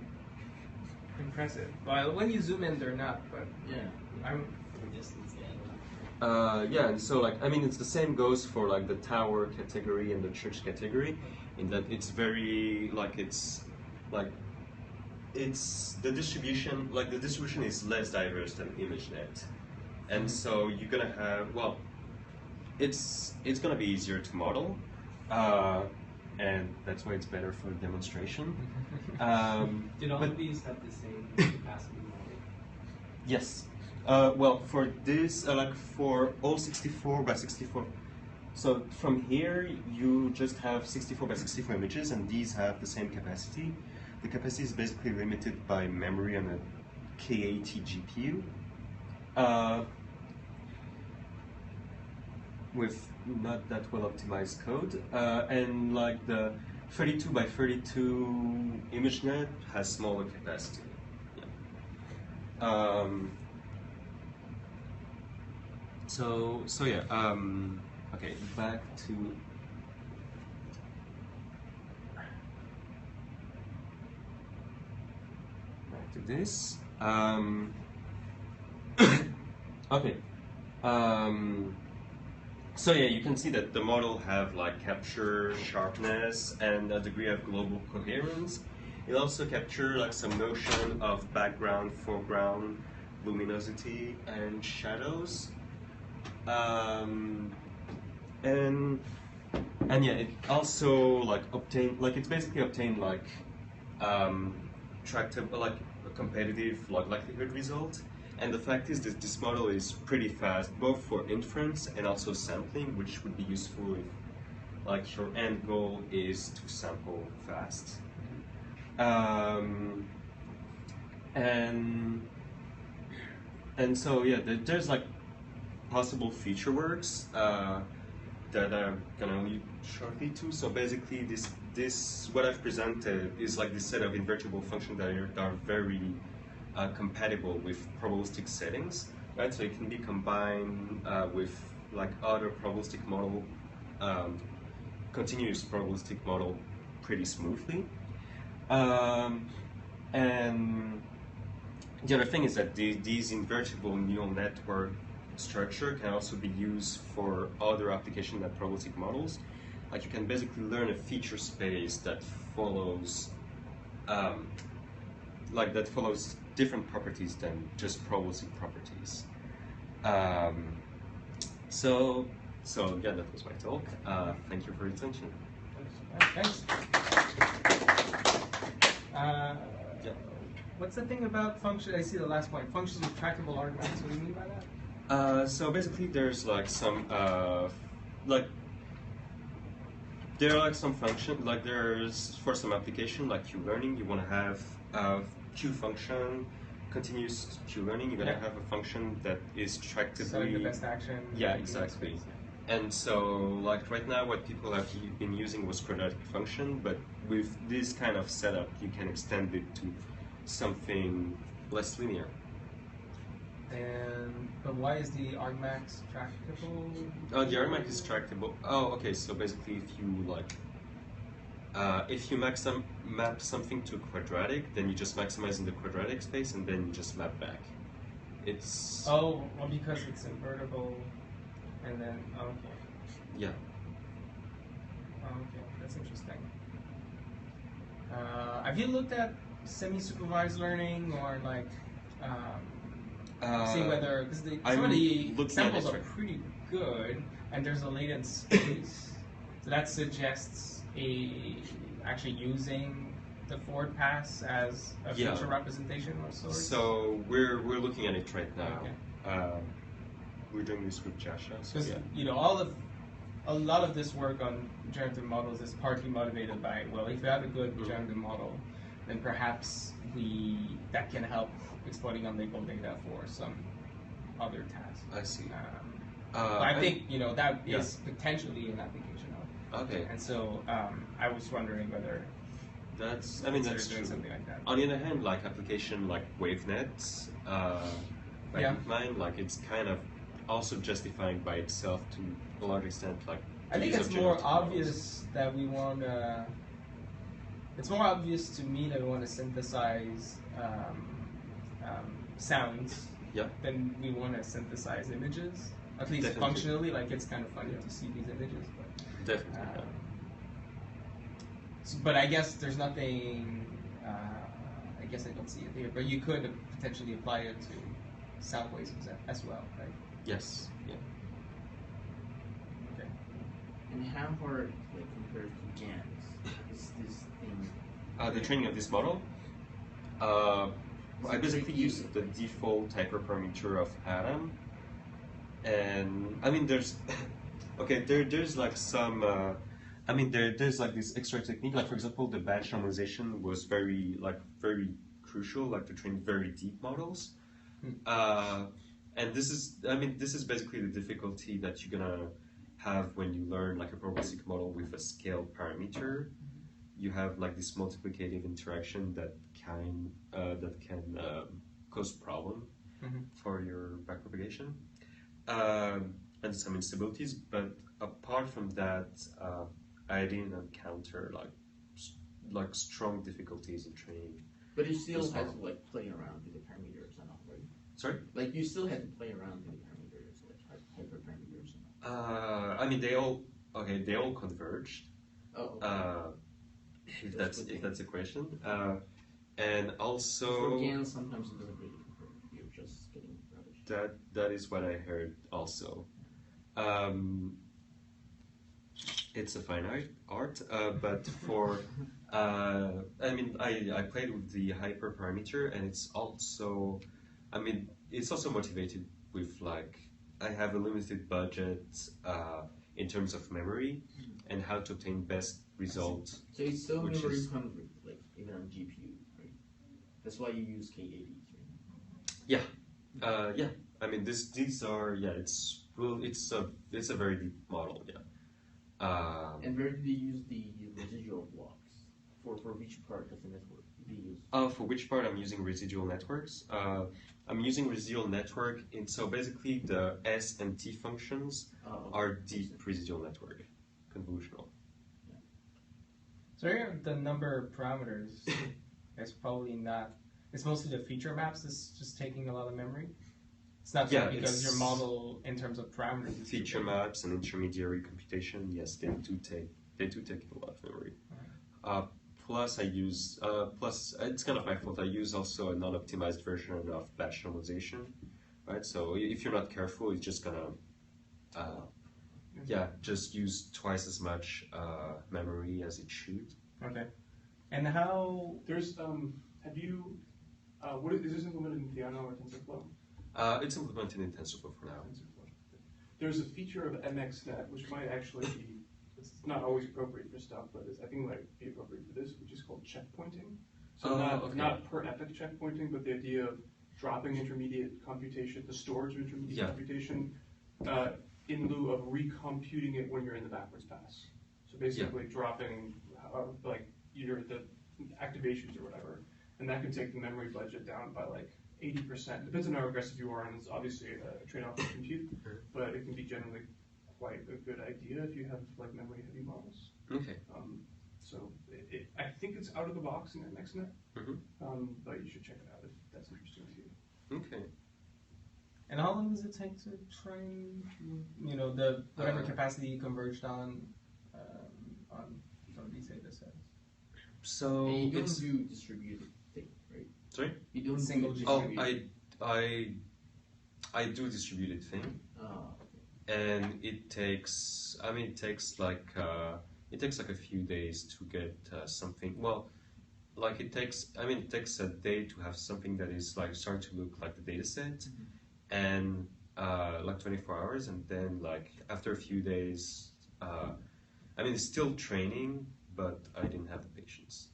impressive. Well, when you zoom in, they're not, but Yeah. I'm. The distance, yeah. Yeah, and so like I mean, it's the same goes for like the tower category and the church category, in that it's very like it's the distribution is less diverse than ImageNet, and so you're gonna have it's gonna be easier to model, and that's why it's better for demonstration. Did all but- of these have the same capacity model? Yes. Well, for this, like for all 64 by 64, so from here you just have 64 by 64 images, and these have the same capacity. The capacity is basically limited by memory on a K80 GPU, with not that well optimized code, and like the 32 by 32 ImageNet has smaller capacity. Yeah. So yeah, okay, back to this. Okay. So yeah, you can see that the model have like capture sharpness and a degree of global coherence. It also capture like some notion of background, foreground, luminosity, and shadows. And yeah, it also like it's basically obtained like tractable, like a competitive likelihood result. And the fact is that this model is pretty fast, both for inference and also sampling, which would be useful if like your end goal is to sample fast. And so yeah, there's like possible feature works that I'm gonna lead shortly to. So basically, this what I've presented is like this set of invertible functions that are very compatible with probabilistic settings, right? So it can be combined with like other probabilistic model, continuous probabilistic model pretty smoothly. And the other thing is that these invertible neural network structure can also be used for other applications than probabilistic models. Like you can basically learn a feature space that follows, different properties than just probabilistic properties. So yeah, that was my talk. Thank you for your attention. Thanks. Yeah. What's the thing about function? I see the last point. Functions with tractable arguments. What do you mean by that? So basically, there's like some there are like some function, like there's for some application like Q learning, you want to have Q function, continuous Q learning. You're gonna have a function that is tractably. So the best action. Yeah, exactly. And so, like right now, what people have been using was quadratic function, but with this kind of setup, you can extend it to something less linear. But why is the argmax tractable? Oh, the argmax is tractable. Oh, okay. So basically, if you map something to quadratic, then you just maximize in the quadratic space, and then you just map back. It's well, because it's invertible, and then okay. Yeah. Okay, that's interesting. Have you looked at semi-supervised learning or like? See whether, because some of the samples are pretty good, and there's a latent space, so that suggests actually using the forward pass as a future representation of sorts. So we're looking at it right now. Okay. We're doing this with Jasha. So because a lot of this work on generative models is partly motivated by, well, if you have a good generative model, then perhaps that can help exploiting unlabeled data for some other tasks. I see. I think that is potentially an application of. Okay. And so I was wondering whether that's doing true. something like that. On the other hand, like application like WaveNet, mine, like it's kind of also justifying by itself to a large extent. Like I think it's more obvious that we want to. It's more obvious to me that we want to synthesize sounds than we want to synthesize images. At least functionally, like it's kind of funny to see these images. But, definitely. But I guess there's nothing. I guess I don't see it here. But you could potentially apply it to sound waves as well, right? Yes. Yeah. Okay. And how hard, like compared to GANs, is this thing? The training of this model. I basically use the default hyperparameter of Adam, and I mean there's there's like some there's like this extra technique, like for example the batch normalization was very crucial, like to train very deep models, and this is basically the difficulty that you're gonna have when you learn like a probabilistic model with a scale parameter. You have like this multiplicative interaction that can cause problem for your backpropagation and some instabilities. But apart from that, I didn't encounter like strong difficulties in training. But you still had to like play around with the parameters and all, right? Sorry? Like you still had to play around with the parameters, like hyperparameters and all. I mean they all converged. Oh. Okay. If that's a question, and also for GAN sometimes it doesn't really convert. You're just getting rubbish. That is what I heard also. It's a fine art, but for I played with the hyperparameter, and it's also motivated with like I have a limited budget in terms of memory and how to obtain best result. So it's still memory hungry, like even on GPU, right? That's why you use K80s, right? Yeah. I mean these are it's well, it's a very deep model, yeah. And where do they use the residual blocks for which part of the network do they use? For which part I'm using residual networks? I'm using residual network, and so basically the S and T functions are deep residual network, convolutional. So here, the number of parameters is probably not. It's mostly the feature maps that's just taking a lot of memory. It's not because your model, in terms of parameters, is feature maps and intermediary computation. Yes, they do take a lot of memory. Plus, I use plus it's kind of my fault. I use also a non-optimized version of batch normalization, right? So if you're not careful, it's just gonna just use twice as much memory as it should. Okay. And how? There's have you what is this implemented in Theano or TensorFlow? It's implemented in TensorFlow for now. TensorFlow. There's a feature of MXNet which might actually be, it's not always appropriate for stuff, but I think it might be appropriate for this, which is called checkpointing. So not per epoch checkpointing, but the idea of dropping intermediate computation, the storage of intermediate computation, in lieu of recomputing it when you're in the backwards pass. So basically dropping like the activations or whatever, and that can take the memory budget down by like 80%. Depends on how aggressive you are, and it's obviously a trade-off of compute, but it can be generally quite a good idea if you have like memory-heavy models. Okay. So I think it's out of the box in MXNet, but you should check it out if that's interesting to you. Okay. And how long does it take to train? The whatever capacity you converged on some of these data sets. So and you don't do distributed thing, right? Sorry? You don't single distributed. I do distributed thing. And it takes like a few days to get something. Well, like it takes a day to have something that is like starting to look like the data set, and like 24 hours, and then like after a few days, it's still training, but I didn't have the patience.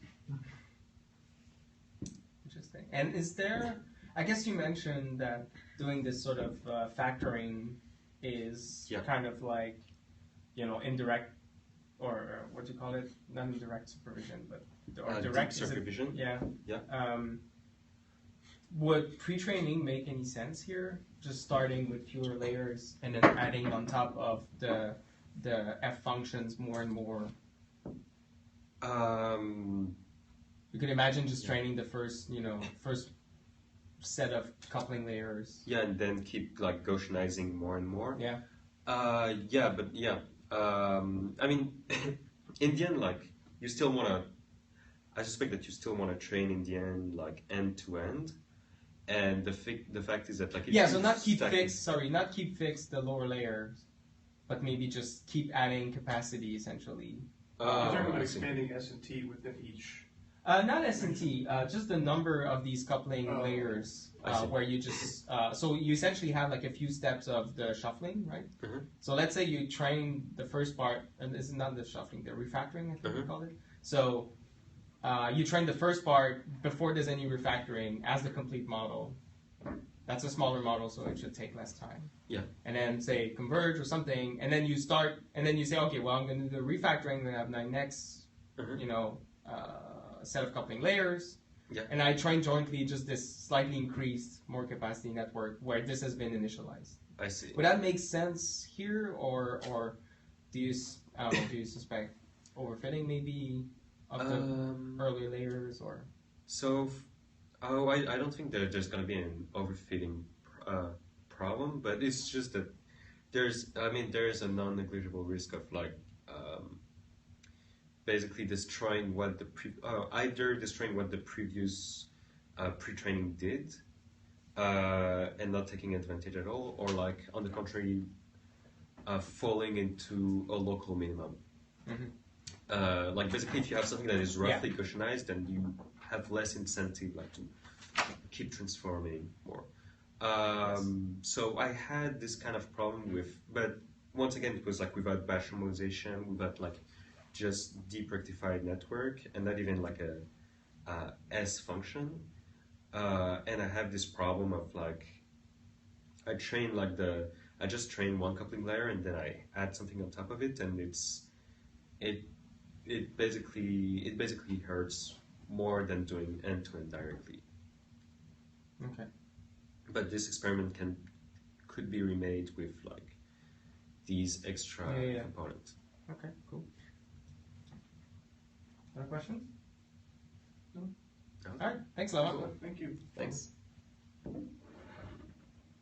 Interesting. And is there? I guess you mentioned that doing this sort of factoring is kind of like, indirect, or what do you call it? Not indirect supervision, but direct supervision. Yeah. Would pre-training make any sense here? Just starting with fewer layers and then adding on top of the F functions more and more. You could imagine just training the first set of coupling layers. Yeah, and then keep like Gaussianizing more and more. Yeah. In the end, like you still wanna. I suspect that you still wanna train in the end, like end to end. And the fact is that like not keep fixed the lower layers, but maybe just keep adding capacity essentially. You're talking about expanding S and T within each. Not S and T, just the number of these coupling layers, where you just so you essentially have like a few steps of the shuffling, right? So let's say you train the first part, and this is not the shuffling, the refactoring, I think we call it. So you train the first part before there's any refactoring as the complete model. That's a smaller model, so it should take less time. Yeah. And then say converge or something, and then you start, and then you say, okay, well I'm going to do the refactoring, I'm going to have my next, set of coupling layers, and I train jointly just this slightly increased, more capacity network where this has been initialized. I see. Would that make sense here, or do you suspect overfitting maybe of the earlier layers, or? So, I don't think that there's going to be an overfitting problem, but it's just that there is a non-negligible risk of like basically destroying what the previous pre-training did, and not taking advantage at all, or like on the contrary, falling into a local minimum. Like basically, if you have something that is roughly Gaussianized, then you have less incentive like to keep transforming more. So I had this kind of problem with, but once again, it was like without batch normalization, without like just deep rectified network, and not even like a S function. And I have this problem of like, I I just train one coupling layer and then I add something on top of it, and it basically hurts more than doing end-to-end directly. Okay. But this experiment could be remade with like these extra components. Okay, cool. Other questions? No. All right. Thanks, Laurent. Thank you. Thanks.